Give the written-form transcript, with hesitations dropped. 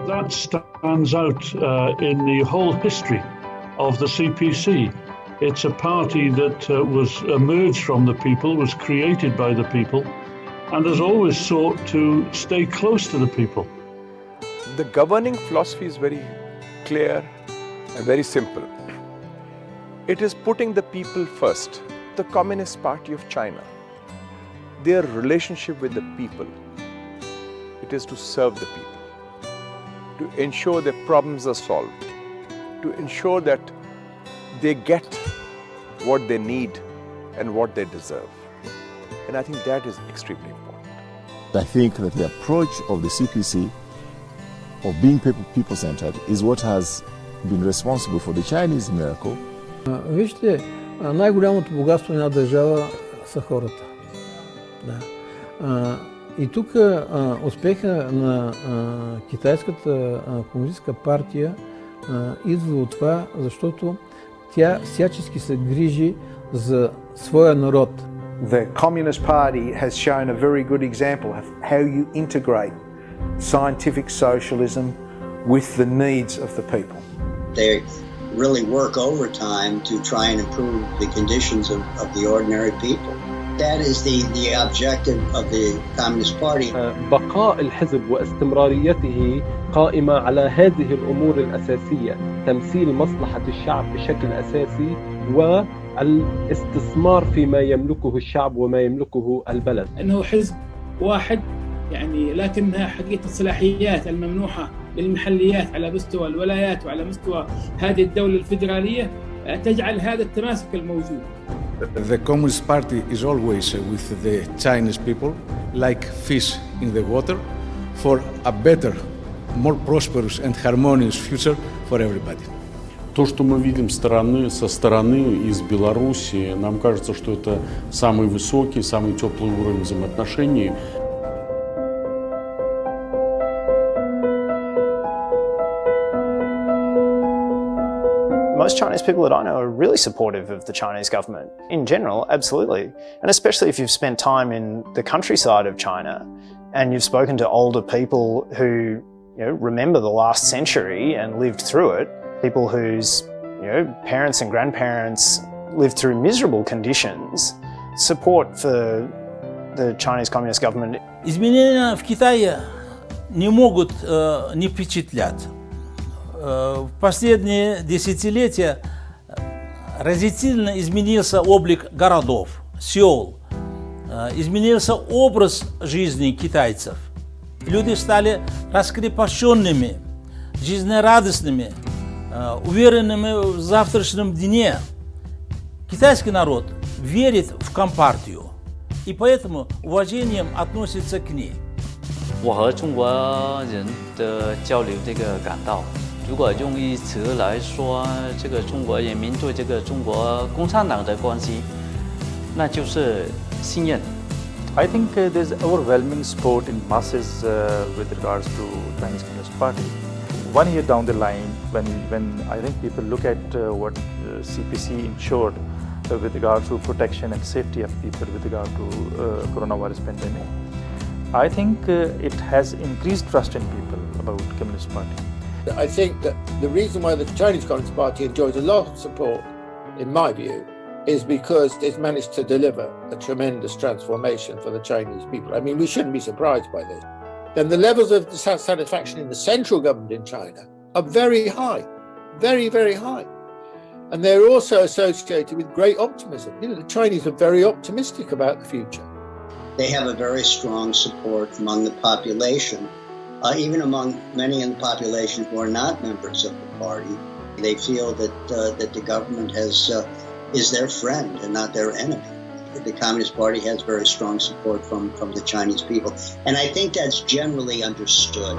That stands out in the whole history of the CPC. It's a party that was emerged from the people, was created by the people, and has always sought to stay close to the people. The governing philosophy is very clear and very simple. It is putting the people first. The Communist Party of China, their relationship with the people, it is to serve the people, to ensure their problems are solved, to ensure that they get what they need and what they deserve. And I think that is extremely important. I think that the approach of the CPC of being people-centered is what has been responsible for the Chinese miracle. Вижте, най-голямото богатство на една държава са хората. Да. И тук успеха на китайската комунистическа партия идва от това, защото тя всячески се грижи за своя народ. The Communist Party has shown a very good example of how you integrate scientific socialism with the needs of the people. They really work overtime to try and improve the conditions of the ordinary people. That is the objective of the Communist Party. بقاء الحزب واستمراريته قائمة على هذه الأمور الأساسية، تمثيل مصلحة الشعب بشكل أساسي والاستثمار فيما يملكه الشعب وما يملكه البلد. إنه حزب واحد يعني، لكنها حقيقة الصلاحيات الممنوحة للمحليات على مستوى الولايات وعلى مستوى هذه الدولة الفيدرالية تجعل هذا التماسك الموجود. The Communist Party is always with the Chinese people, like fish in the water, for a better, more prosperous and harmonious future for everybody. То, что мы видим со стороны, из Беларуси, нам кажется, что это самый высокий, самый теплый уровень взаимоотношений. Most Chinese people that I know are really supportive of the Chinese government. In general, absolutely. And especially if you've spent time in the countryside of China and you've spoken to older people who remember the last century and lived through it, people whose parents and grandparents lived through miserable conditions, support for the Chinese Communist government. Изменения в Китае не могут не впечатлять. В последние десятилетия разительно изменился облик городов, сел, изменился образ жизни китайцев. Люди стали раскрепощенными, жизнерадостными, уверенными в завтрашнем дне. Китайский народ верит в Компартию и поэтому уважением относится к ней. 我和中国人的交流这个感到。 如果用一词来说，这个中国人民对这个中国共产党的关系，那就是信任。I think there's overwhelming support in masses with regards to Chinese Communist Party. 1 year down the line, when I think people look at what CPC ensured with regard to protection and safety of people with regard to coronavirus pandemic, I think it has increased trust in people about Communist Party. I think that the reason why the Chinese Communist Party enjoys a lot of support, in my view, is because it's managed to deliver a tremendous transformation for the Chinese people. I mean, we shouldn't be surprised by this. And the levels of dissatisfaction in the central government in China are very high, very, very high. And they're also associated with great optimism. The Chinese are very optimistic about the future. They have a very strong support among the population. Even among many in the population who are not members of the party, they feel that the government is their friend and not their enemy. The Communist Party has very strong support from the Chinese people, and I think that's generally understood.